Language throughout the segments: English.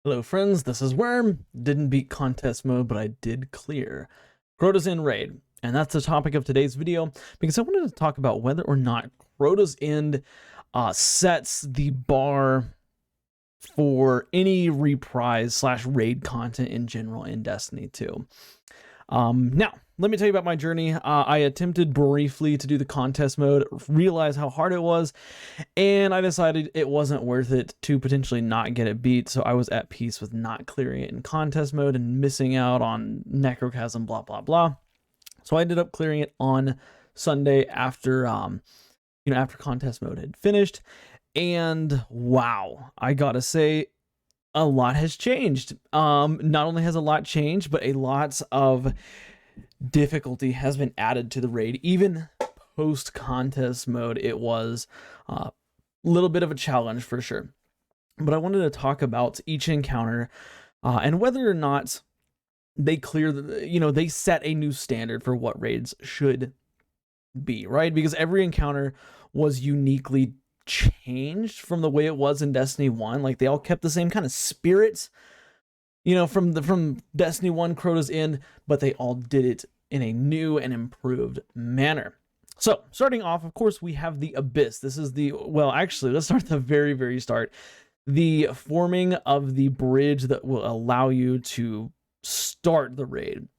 Hello friends, this is Worm. Didn't beat contest mode, but I did clear Crota's End raid. And that's the topic of today's video, because I wanted to talk about whether or not Crota's End sets the bar for any reprise / raid content in general in Destiny 2. Now, let me tell you about my journey. I attempted briefly to do the contest mode, realized how hard it was, and I decided it wasn't worth it to potentially not get it beat, so I was at peace with not clearing it in contest mode and missing out on Necrochasm, blah, blah, blah. So I ended up clearing it on Sunday after, after contest mode had finished, and wow, I gotta say, a lot has changed. Not only has a lot changed, but a lot of difficulty has been added to the raid. Even post contest mode, it was a little bit of a challenge for sure. But I wanted to talk about each encounter and whether or not they clear they set a new standard for what raids should be, right? Because every encounter was uniquely changed from the way it was in Destiny 1. Like, they all kept the same kind of spirit, from Destiny 1 Crota's End, but they all did it in a new and improved manner. So, starting off, of course, we have the Abyss. This is let's start at the very, very start. The forming of the bridge that will allow you to start the raid.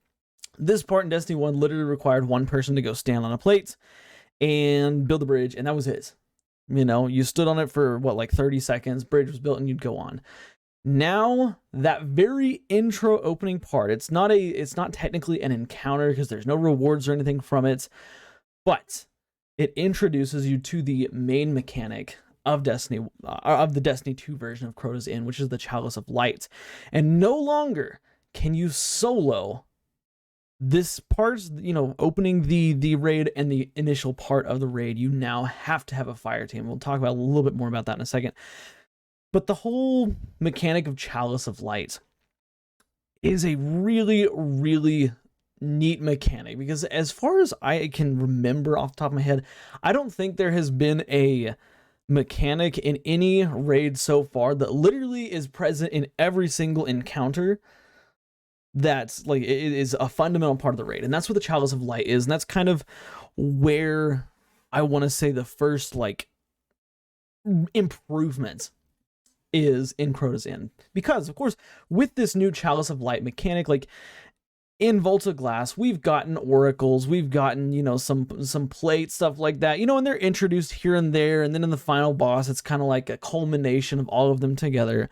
This part in Destiny 1 literally required one person to go stand on a plate and build the bridge, and that was it. You stood on it for like 30 seconds, bridge was built, and you'd go on. Now, that very intro opening part, it's not technically an encounter because there's no rewards or anything from it, but it introduces you to the main mechanic of Destiny, of the Destiny 2 version of Crota's End, which is the Chalice of Light. And no longer can you solo this part, opening the raid and the initial part of the raid. You now have to have a fire team. We'll talk about a little bit more about that in a second. But the whole mechanic of Chalice of Light is a really, really neat mechanic, because as far as I can remember off the top of my head, I don't think there has been a mechanic in any raid so far that literally is present in every single encounter that's like, it is a fundamental part of the raid. And that's what the Chalice of Light is. And that's kind of where I want to say the first improvement is in Crota's End. Because of course, with this new Chalice of Light mechanic, like in Vault of Glass, we've gotten oracles, we've gotten, some plates, stuff like that, and they're introduced here and there. And then in the final boss, it's kind of like a culmination of all of them together.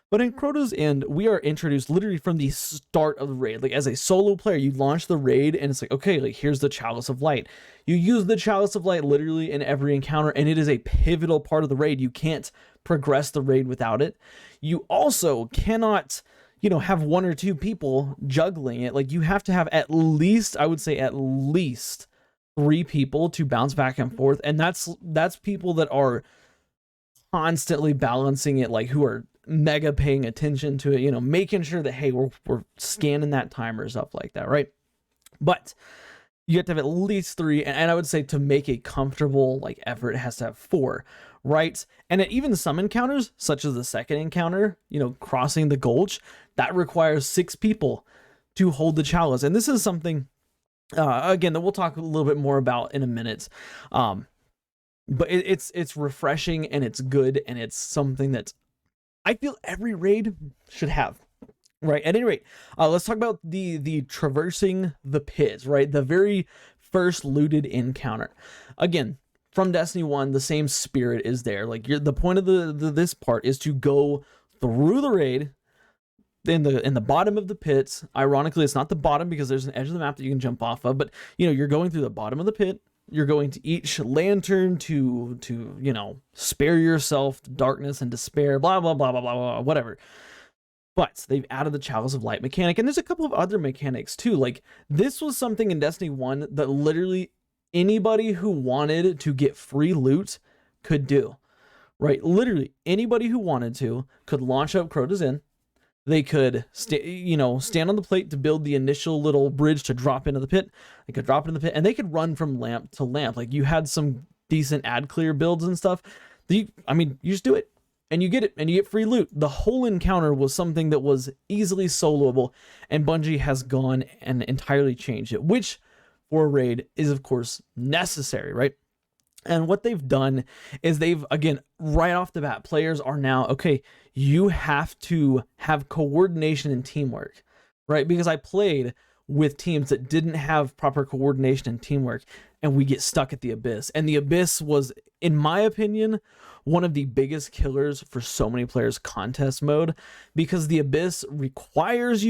But in Crota's End, we are introduced literally from the start of the raid. Like, as a solo player, you launch the raid and it's like, okay, like, here's the Chalice of Light. You use the Chalice of Light literally in every encounter, and it is a pivotal part of the raid. You can't progress the raid without it. You also cannot, have one or two people juggling it. Like, you have to have at least, I would say at least 3 people to bounce back and forth. And that's people that are constantly balancing it, like, who are mega paying attention to it, making sure that, hey, we're scanning that timer, stuff like that, right? But you have to have at least 3, and I would say to make a comfortable effort, it has to have 4, right? And even some encounters, such as the second encounter, crossing the gulch, that requires 6 people to hold the chalice. And this is something again that we'll talk a little bit more about in a minute. But it's refreshing, and it's good, and it's something that I feel every raid should have, right? At any rate, let's talk about the traversing the pits, right? The very first looted encounter. Again, from Destiny 1, the same spirit is there. Like, the point of this part is to go through the raid in the bottom of the pits. Ironically, it's not the bottom because there's an edge of the map that you can jump off of, but you're going through the bottom of the pit. You're going to each lantern to spare yourself darkness and despair, blah, blah, blah, blah, blah, blah, whatever. But they've added the Chalice of Light mechanic, and there's a couple of other mechanics too. Like, this was something in Destiny 1 that literally anybody who wanted to get free loot could do, right? Literally anybody who wanted to could launch up Crota's End. They could, stand on the plate to build the initial little bridge to drop into the pit. They could drop it in the pit, and they could run from lamp to lamp. Like, you had some decent ad clear builds and stuff. You just do it. and you get it, and you get free loot. The whole encounter was something that was easily soloable, and Bungie has gone and entirely changed it, which for a raid is of course necessary, right? And what they've done is they've, again, right off the bat, players are now, okay, you have to have coordination and teamwork, right? Because I played with teams that didn't have proper coordination and teamwork, and we get stuck at the Abyss. And the Abyss was, in my opinion, one of the biggest killers for so many players contest mode, because the Abyss requires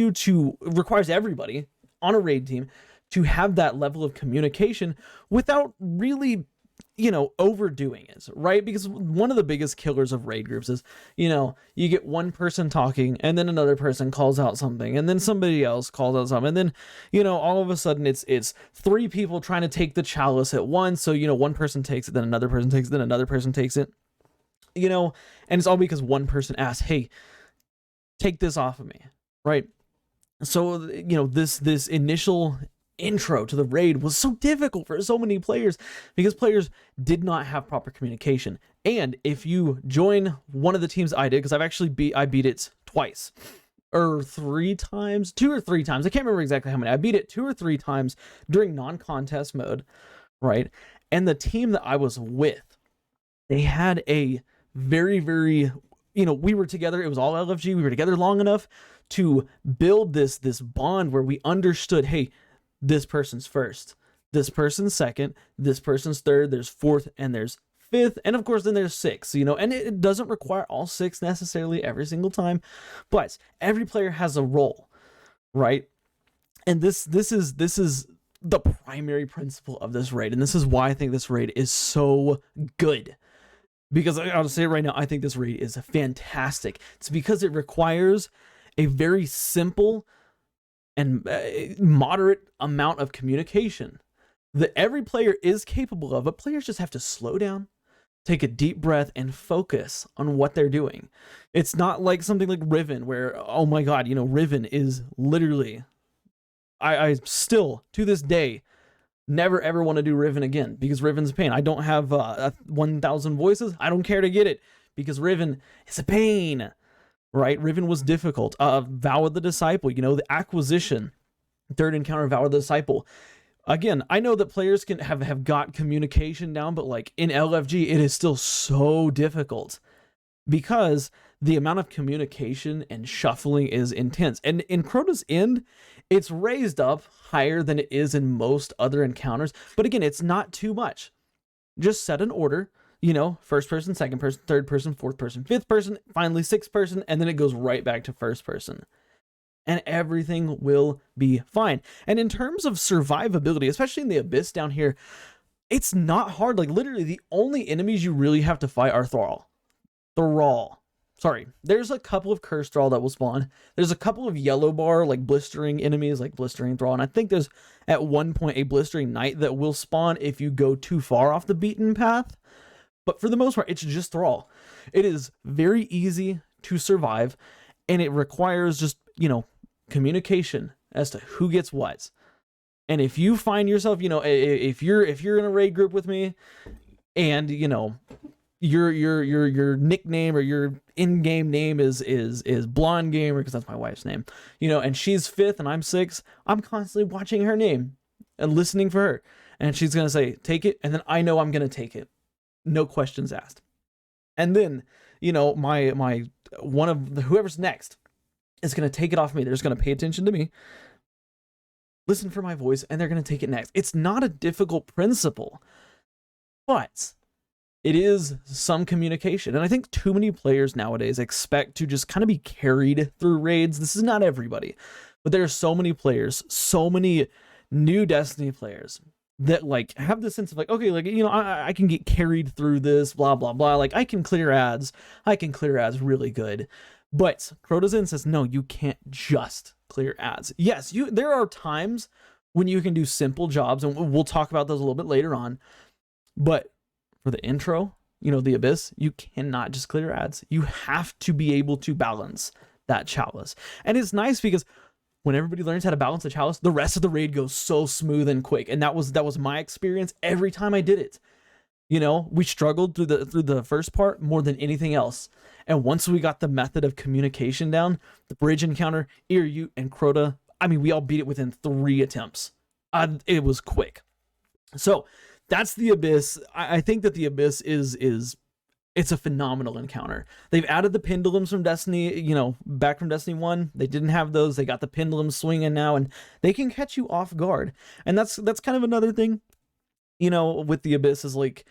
everybody on a raid team to have that level of communication without really, overdoing it, right? Because one of the biggest killers of raid groups is, you get one person talking, and then another person calls out something, and then somebody else calls out something, and then, all of a sudden it's three people trying to take the chalice at once. So, one person takes it, then another person takes it, then another person takes it, and it's all because one person asked, hey, take this off of me, right? So, this initial intro to the raid was so difficult for so many players because players did not have proper communication. And if you join one of the teams I did, because I beat it twice or 3 times, 2 or 3 times, I can't remember exactly how many. I beat it 2 or 3 times during non-contest mode, right? And the team that I was with, they had a very, very, we were together, it was all LFG, we were together long enough to build this bond where we understood, hey, this person's first, this person's second, this person's third, there's fourth, and there's fifth, and of course then there's sixth, and it doesn't require all 6 necessarily every single time, but every player has a role, right? And this is the primary principle of this raid, and this is why I think this raid is so good. Because I'll say it right now, I think this raid is fantastic. It's because it requires a very simple and moderate amount of communication that every player is capable of, but players just have to slow down, take a deep breath, and focus on what they're doing. It's not like something like Riven where, oh my god, Riven is literally, I still to this day never ever want to do Riven again because Riven's a pain. I don't have 1,000 voices. I don't care to get it because Riven is a pain. Right? Riven was difficult. Vow of the Disciple, the acquisition, third encounter, Vow of the Disciple. Again, I know that players can have got communication down, but like in LFG, it is still so difficult because the amount of communication and shuffling is intense. And in Crota's End, it's raised up higher than it is in most other encounters. But again, it's not too much. Just set an order. First person, second person, third person, fourth person, fifth person, finally sixth person, and then it goes right back to first person. And everything will be fine. And in terms of survivability, especially in the Abyss down here, it's not hard. Like, literally, the only enemies you really have to fight are Thrall. Sorry. There's a couple of Cursed Thrall that will spawn. There's a couple of yellow bar, like, blistering enemies, like Blistering Thrall. And I think there's, at one point, a Blistering Knight that will spawn if you go too far off the beaten path. But for the most part, it's just Thrall. It is very easy to survive, and it requires just, communication as to who gets what. And if you find yourself, if you're in a raid group with me, and your nickname or your in-game name is Blonde Gamer, because that's my wife's name, and she's 5th and I'm 6th, I'm constantly watching her name and listening for her, and she's gonna say take it, and then I know I'm gonna take it. No questions asked. And then, my one of whoever's next is going to take it off me. They're just going to pay attention to me, listen for my voice, and they're going to take it next. It's not a difficult principle, but it is some communication. And I think too many players nowadays expect to just kind of be carried through raids. This is not everybody, but there are so many players, so many new Destiny players that like have this sense of like, okay, like, I can get carried through this, blah, blah, blah. Like I can clear ads really good. But Crota's End says, no, you can't just clear ads. Yes, there are times when you can do simple jobs, and we'll talk about those a little bit later on. But for the intro, the Abyss, you cannot just clear ads. You have to be able to balance that chalice. And it's nice because when everybody learns how to balance the chalice, the rest of the raid goes so smooth and quick. And that was my experience every time I did it. You know, we struggled through the first part more than anything else. And once we got the method of communication down, the bridge encounter, Iryu, and Crota, I mean, we all beat it within 3 attempts. It was quick. So that's the Abyss. I think that the Abyss is it's a phenomenal encounter. They've added the pendulums from Destiny, you know, back from Destiny 1. They didn't have those. They got the pendulums swinging now, and they can catch you off guard. And that's kind of another thing, you know, with the Abyss is like,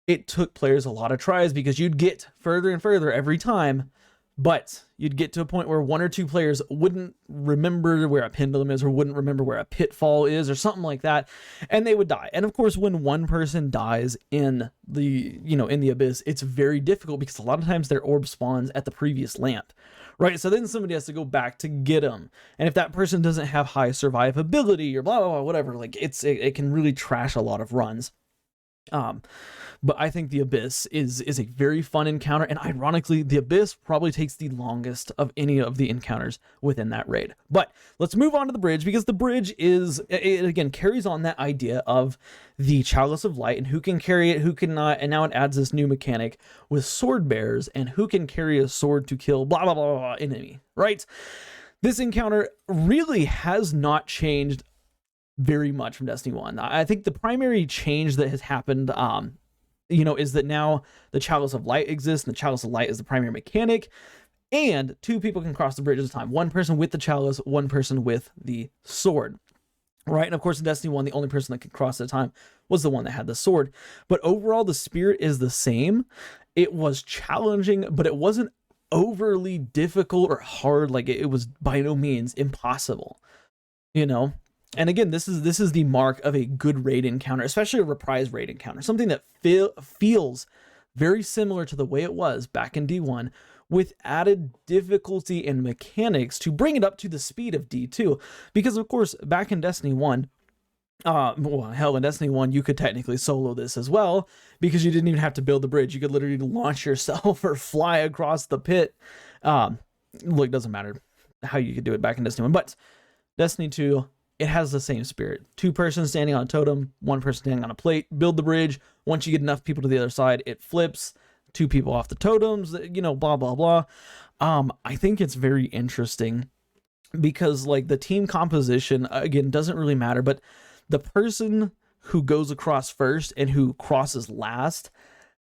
it took players a lot of tries because you'd get further and further every time, but you'd get to a point where 1 or 2 players wouldn't remember where a pendulum is or wouldn't remember where a pitfall is or something like that, and they would die. And of course, when one person dies in the, you know, in the Abyss, it's very difficult because a lot of times their orb spawns at the previous lamp, right? So then somebody has to go back to get them. And if that person doesn't have high survivability or blah, blah, blah, whatever, like it can really trash a lot of runs. But I think the Abyss is a very fun encounter, and ironically, the Abyss probably takes the longest of any of the encounters within that raid. But let's move on to the bridge, because the bridge it again carries on that idea of the Chalice of Light and who can carry it, who cannot, and now it adds this new mechanic with sword bearers and who can carry a sword to kill blah blah blah blah enemy, right? This encounter really has not changed very much from Destiny 1. I think the primary change that has happened, you know, is that now the Chalice of Light exists, and the Chalice of Light is the primary mechanic, and 2 people can cross the bridge at a time. 1 person with the chalice, 1 person with the sword, right? And of course, in Destiny 1, the only person that could cross at a time was the one that had the sword. But overall, the spirit is the same. It was challenging, but it wasn't overly difficult or hard. Like, it was by no means impossible, you know? And again, this is the mark of a good raid encounter, especially a reprise raid encounter, something that feels very similar to the way it was back in D1, with added difficulty and mechanics to bring it up to the speed of D2. Because of course, back in Destiny 1, well, hell, in Destiny 1, you could technically solo this as well, because you didn't even have to build the bridge. You could literally launch yourself or fly across the pit. Look, it doesn't matter how you could do it back in Destiny 1, but Destiny 2, it has the same spirit. 2 persons standing on a totem, 1 person standing on a plate, build the bridge. Once you get enough people to the other side, it flips, 2 people off the totems, you know, blah, blah, blah. I think it's very interesting because, like, the team composition, again, doesn't really matter, but the person who goes across first and who crosses last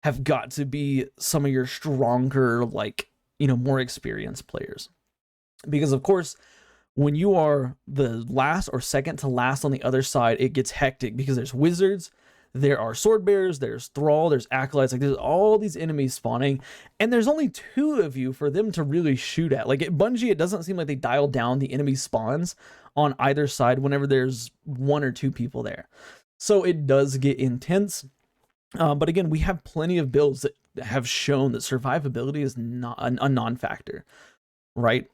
have got to be some of your stronger, like, you know, more experienced players. Because, of course, when you are the last or second to last on the other side, it gets hectic because there's wizards, there are sword bearers, there's thrall, there's acolytes, like there's all these enemies spawning, and there's only 2 of you for them to really shoot at. Like at Bungie, it doesn't seem like they dial down the enemy spawns on either side whenever there's 1 or 2 people there. So it does get intense. But again, we have plenty of builds that have shown that survivability is not a non-factor, right?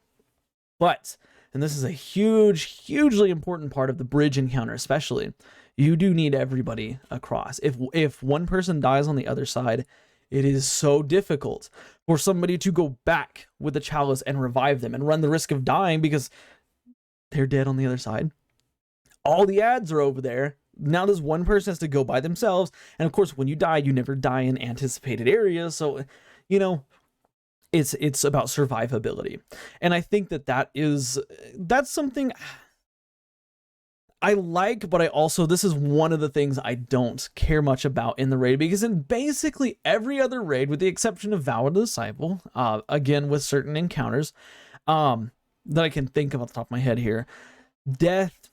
But, and this is a hugely important part of the bridge encounter especially, you do need everybody across. If 1 person dies on the other side, it is so difficult for somebody to go back with the chalice and revive them and run the risk of dying because they're dead on the other side. All the ads are over there. Now this 1 person has to go by themselves. And of course, when you die, you never die in anticipated areas. So, you know, it's about survivability. And I think that's something I like, but I also, this is one of the things I don't care much about in the raid, because in basically every other raid, with the exception of Vow of the Disciple, again, with certain encounters, that I can think of off the top of my head here, death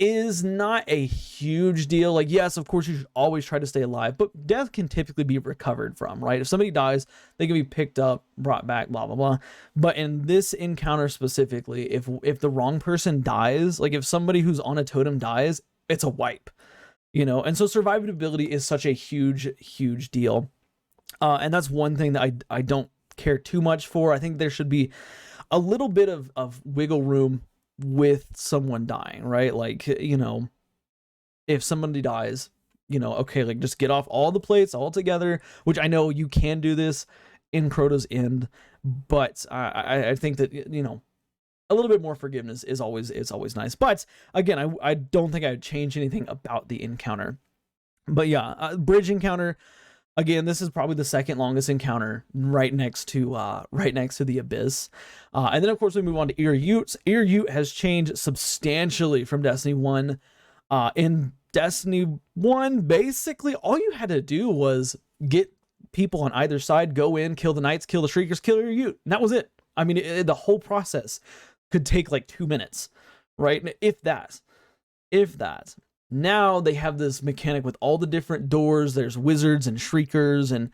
is not a huge deal. Like, yes, of course, you should always try to stay alive, but death can typically be recovered from, right? If somebody dies, they can be picked up, brought back, blah, blah, blah. But in this encounter specifically, if the wrong person dies, like if somebody who's on a totem dies, it's a wipe, you know? And so survivability is such a huge deal. And that's one thing that I don't care too much for. I think there should be a little bit of wiggle room with someone dying, right? Like, you know, if somebody dies, you know, okay, like just get off all the plates all together, which I know you can do this in Crota's End, but I think that, you know, a little bit more forgiveness is always nice. But again, I don't think I would change anything about the encounter. But yeah, bridge encounter. Again, this is probably the second longest encounter, right next to the Abyss. And then of course we move on to Ear Ute. Ear Ute has changed substantially from Destiny 1. In Destiny 1, basically all you had to do was get people on either side, go in, kill the Knights, kill the Shriekers, kill Ear Ute. And that was it. I mean, the whole process could take like 2 minutes, right? If that. Now they have this mechanic with all the different doors. There's wizards and shriekers, and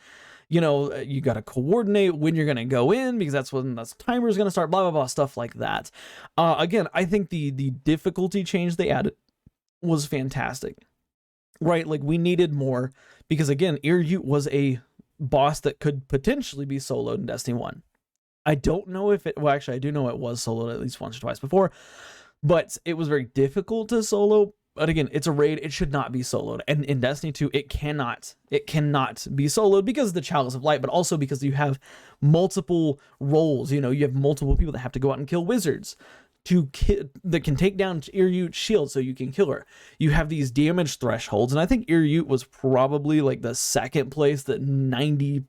you know, you got to coordinate when you're going to go in, because that's when the timer is going to start, blah, blah, blah, stuff like that. Again, I think the difficulty change they added was fantastic, right? Like, we needed more, because again, Ear Ute was a boss that could potentially be soloed in Destiny 1. I don't know if it, well, actually, I do know it was soloed at least once or twice before, but it was very difficult to solo. But again, it's a raid. It should not be soloed. And in Destiny 2, it cannot be soloed because of the Chalice of Light, but also because you have multiple roles. You know, you have multiple people that have to go out and kill wizards that can take down Ear Ute's shield so you can kill her. You have these damage thresholds, and I think Ear Ute was probably like the second place that 90%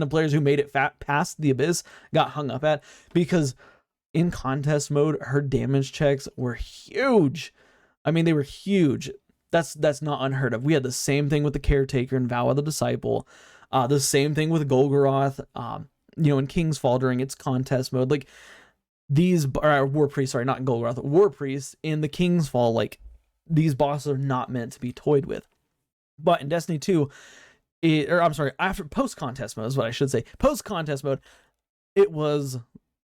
of players who made it past the Abyss got hung up at, because in contest mode, her damage checks were huge. I mean, they were huge. That's not unheard of. We had the same thing with the Caretaker and Vow of the Disciple. The same thing with Golgoroth, you know, in King's Fall during its contest mode. Like, these War Priests, sorry, not Golgoroth, War Priests in the King's Fall, like, these bosses are not meant to be toyed with. But in Destiny 2, after post-contest mode is what I should say. Post-contest mode, it was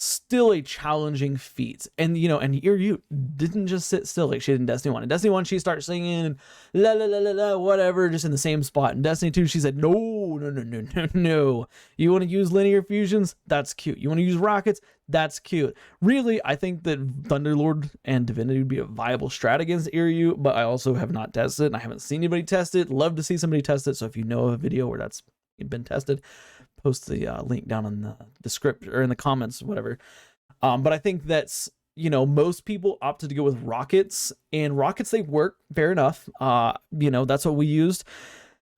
still a challenging feat. And you know, and Ear Ute didn't just sit still like she did in Destiny 1. In Destiny 1, she started singing la la la la la, whatever, just in the same spot. In Destiny 2, she said, no. You want to use linear fusions? That's cute. You want to use rockets? That's cute. Really, I think that Thunderlord and Divinity would be a viable strat against Ear Ute, but I also have not tested it, and I haven't seen anybody test it. Love to see somebody test it. So if you know of a video where that's been tested, post the link down in the description or in the comments, whatever. But I think that's, you know, most people opted to go with rockets, and rockets, they work, fair enough. You know, that's what we used.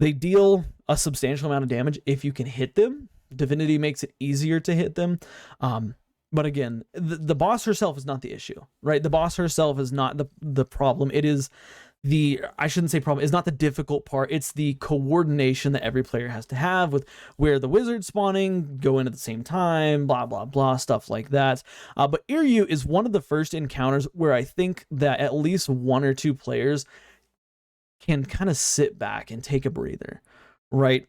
They deal a substantial amount of damage if you can hit them. Divinity makes it easier to hit them. But again, the boss herself is not the issue, right? The boss herself is not the problem. It is I shouldn't say problem, is not the difficult part. It's the coordination that every player has to have with where the wizard's spawning, go in at the same time, blah, blah, blah, stuff like that. But Ear Ute is one of the first encounters where I think that at least one or two players can kind of sit back and take a breather, right?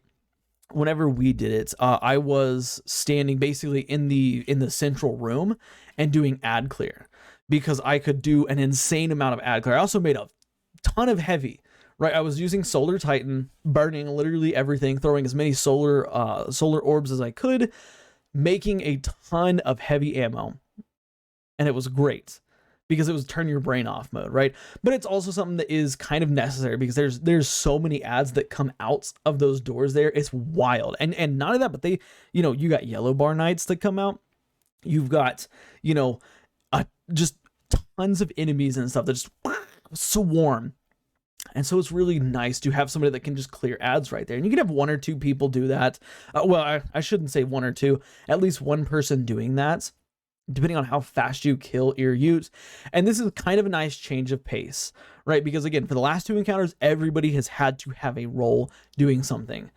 Whenever we did it, I was standing basically in the central room and doing ad clear, because I could do an insane amount of ad clear. I also made a ton of heavy, right? I was using Solar Titan, burning literally everything, throwing as many solar orbs as I could, making a ton of heavy ammo. And it was great because it was turn your brain off mode, right? But it's also something that is kind of necessary because there's so many ads that come out of those doors there. It's wild. And not only that, but they, you know, you got Yellow Bar Knights that come out. You've got, you know, just tons of enemies and stuff that just swarm. And so it's really nice to have somebody that can just clear ads right there. And you can have one or two people do that. Well, I shouldn't say one or two, at least one person doing that, depending on how fast you kill Ear Ute. And this is kind of a nice change of pace, right? Because again, for the last two encounters, everybody has had to have a role doing something.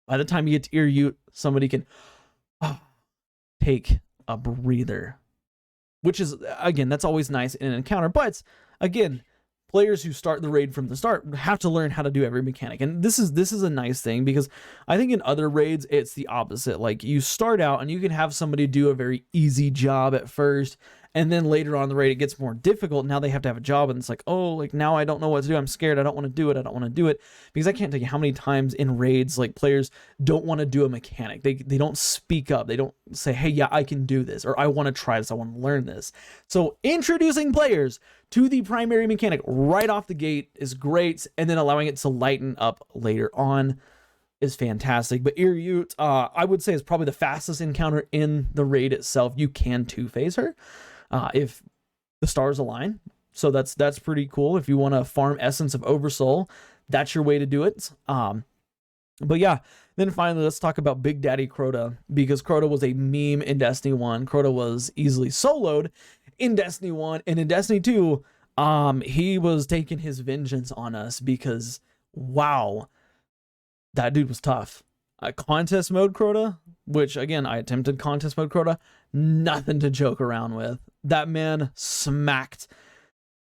By the time you get to Ear Ute, somebody can take a breather, which is, again, that's always nice in an encounter. But again, players who start the raid from the start have to learn how to do every mechanic. And this is a nice thing, because I think in other raids, it's the opposite. Like, you start out and you can have somebody do a very easy job at first, and then later on in the raid, it gets more difficult. Now they have to have a job, and it's like, oh, like, now I don't know what to do. I'm scared. I don't want to do it. Because I can't tell you how many times in raids, like, players don't want to do a mechanic. They don't speak up. They don't say, hey, yeah, I can do this, or I want to try this. I want to learn this. So introducing players to the primary mechanic right off the gate is great, and then allowing it to lighten up later on is fantastic. But Ear Ute, I would say, is probably the fastest encounter in the raid itself. You can two-phase her if the stars align, so that's pretty cool. If you want to farm Essence of Oversoul, that's your way to do it. But yeah, then finally, let's talk about Big Daddy Crota, because Crota was a meme in Destiny 1. Crota was easily soloed in Destiny 1, and in Destiny 2, he was taking his vengeance on us because, wow, that dude was tough. Contest mode Crota, which again, I attempted contest mode Crota, nothing to joke around with. That man smacked.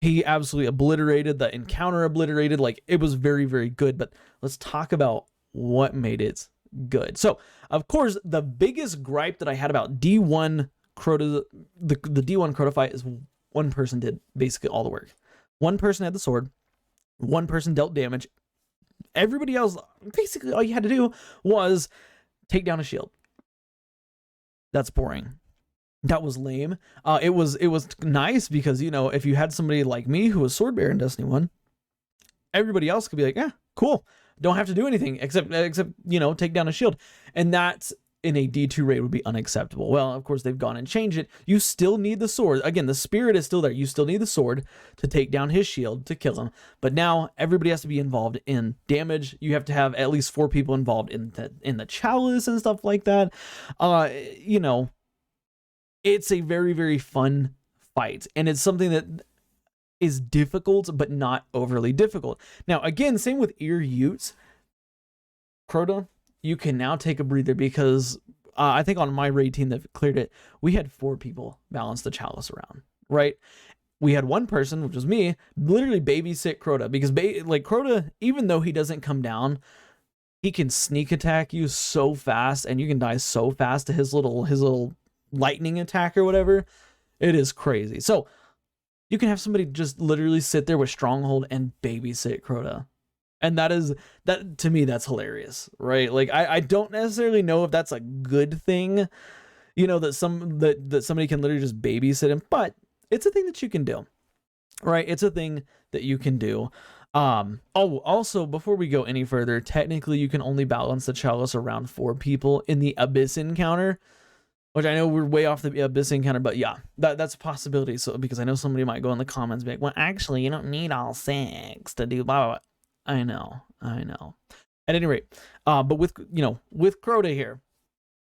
He absolutely obliterated, the encounter obliterated, like it was very, very good. But let's talk about what made it good. So, of course, the biggest gripe that I had about D1 Crota, the D1 Crota fight, is one person did basically all the work. One person had the sword, one person dealt damage. Everybody else, basically all you had to do was take down a shield. That's boring. That was lame. It was nice because, you know, if you had somebody like me who was sword bearer in Destiny 1, everybody else could be like, yeah, cool. Don't have to do anything except you know, take down a shield. And that in a D2 raid would be unacceptable. Well, of course, they've gone and changed it. You still need the sword. Again, the spirit is still there. You still need the sword to take down his shield, to kill him. But now everybody has to be involved in damage. You have to have at least 4 people involved in the chalice and stuff like that. You know, it's a very, very fun fight. And it's something that is difficult, but not overly difficult. Now, again, same with Ear Utes. Crota, you can now take a breather because I think on my raid team that cleared it, we had 4 people balance the chalice around, right? We had one person, which was me, literally babysit Crota because like Crota, even though he doesn't come down, he can sneak attack you so fast and you can die so fast to his little lightning attack or whatever. It is crazy. So you can have somebody just literally sit there with Stronghold and babysit Crota. And that to me, that's hilarious, right? Like I don't necessarily know if that's a good thing, you know, that somebody can literally just babysit him, but it's a thing that you can do, right? It's a thing that you can do. Oh, also, before we go any further, technically you can only balance the chalice around 4 people in the Abyss encounter, which I know we're way off the Abyss encounter, but yeah, that's a possibility. So, because I know somebody might go in the comments and be like, well, actually, you don't need all 6 to do blah, blah, blah. I know. At any rate, but with Crota here,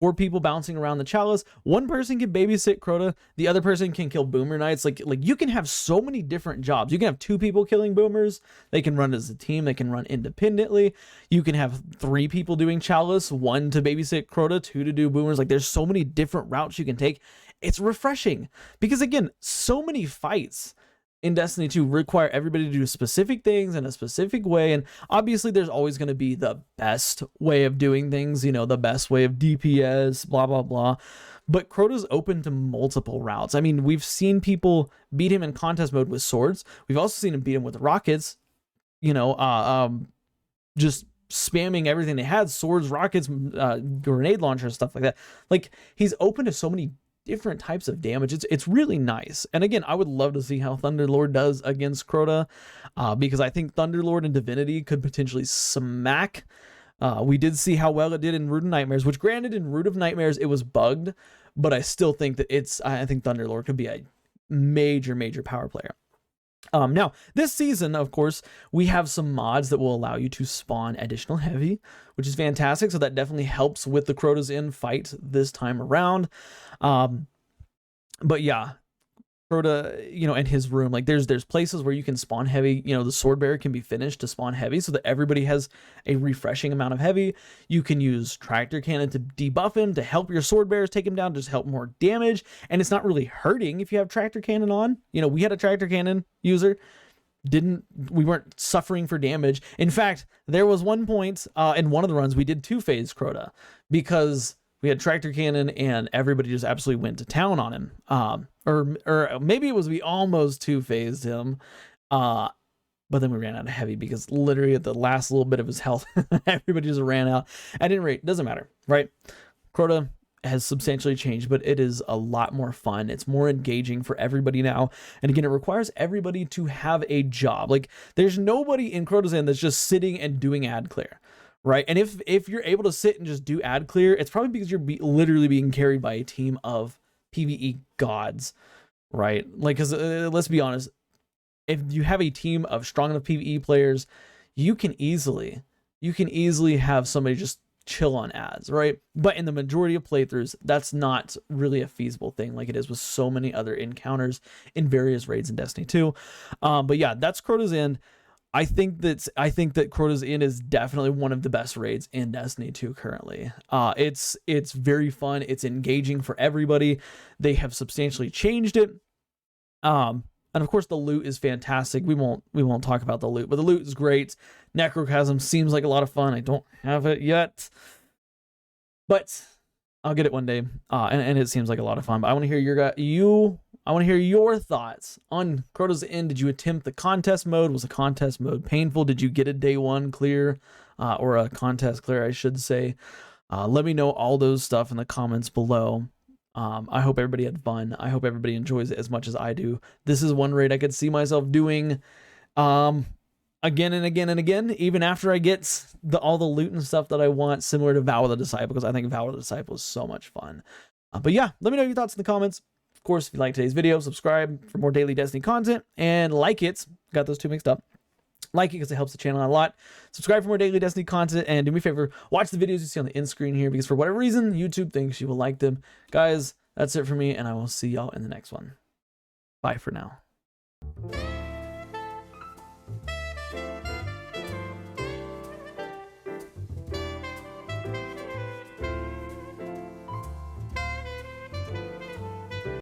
4 people bouncing around the chalice, one person can babysit Crota, the other person can kill boomer knights. Like you can have so many different jobs. You can have 2 people killing boomers. They can run as a team. They can run independently. You can have 3 people doing chalice, 1 to babysit Crota, 2 to do boomers. Like there's so many different routes you can take. It's refreshing because again, so many fights in Destiny 2 require everybody to do specific things in a specific way, and obviously there's always going to be the best way of doing things, you know, the best way of DPS, blah, blah, blah. But Crota's open to multiple routes. I mean, we've seen people beat him in contest mode with swords. We've also seen him beat him with rockets, you know, just spamming everything they had, swords, rockets, grenade launchers, stuff like that. Like, he's open to so many different types of damage. It's really nice. And again, I would love to see how Thunderlord does against Crota, because I think Thunderlord and Divinity could potentially smack. We did see how well it did in Root of Nightmares, which granted in Root of Nightmares it was bugged, but I still think that I think Thunderlord could be a major power player. Now, this season, of course, we have some mods that will allow you to spawn additional heavy, which is fantastic. So that definitely helps with the Crota's Inn fight this time around. But yeah, Crota, you know, in his room, like there's places where you can spawn heavy. You know, the sword bearer can be finished to spawn heavy so that everybody has a refreshing amount of heavy. You can use tractor cannon to debuff him, to help your sword bearers take him down, just help more damage. And it's not really hurting if you have tractor cannon on. You know, we had a tractor cannon user. We weren't suffering for damage. In fact, there was one point in one of the runs we did 2-phase Crota because we had tractor cannon and everybody just absolutely went to town on him. Or maybe it was we almost 2-phased him, but then we ran out of heavy because literally at the last little bit of his health, everybody just ran out. At any rate, doesn't matter, right? Crota has substantially changed, but it is a lot more fun. It's more engaging for everybody now. And again, it requires everybody to have a job. Like there's nobody in Crota's Inn that's just sitting and doing ad clear. Right. And if you're able to sit and just do ad clear, it's probably because you're literally being carried by a team of PvE gods. Right. Like, because let's be honest, if you have a team of strong enough PvE players, you can easily have somebody just chill on ads, right? But in the majority of playthroughs, that's not really a feasible thing like it is with so many other encounters in various raids in Destiny 2. But yeah, that's Crota's End. I think that Crota's End is definitely one of the best raids in Destiny 2 currently. It's very fun. It's engaging for everybody. They have substantially changed it. And of course the loot is fantastic. We won't talk about the loot, but the loot is great. Necrochasm seems like a lot of fun. I don't have it yet, but I'll get it one day. And it seems like a lot of fun. But I want to hear I want to hear your thoughts on Crota's End. Did you attempt the contest mode? Was the contest mode painful? Did you get a day one clear, or a contest clear, I should say? Let me know all those stuff in the comments below. I hope everybody had fun. I hope everybody enjoys it as much as I do. This is one raid I could see myself doing again and again and again, even after I get all the loot and stuff that I want, similar to Vow of the Disciple, because I think Vow of the Disciple is so much fun. But yeah, let me know your thoughts in the comments. Of course, if you like today's video, subscribe for more daily Destiny content, and like it. Got those two mixed up. Like it because it helps the channel out a lot. Subscribe for more daily Destiny content, and do me a favor, watch the videos you see on the end screen here, because for whatever reason, YouTube thinks you will like them. Guys, that's it for me, and I will see y'all in the next one. Bye for now.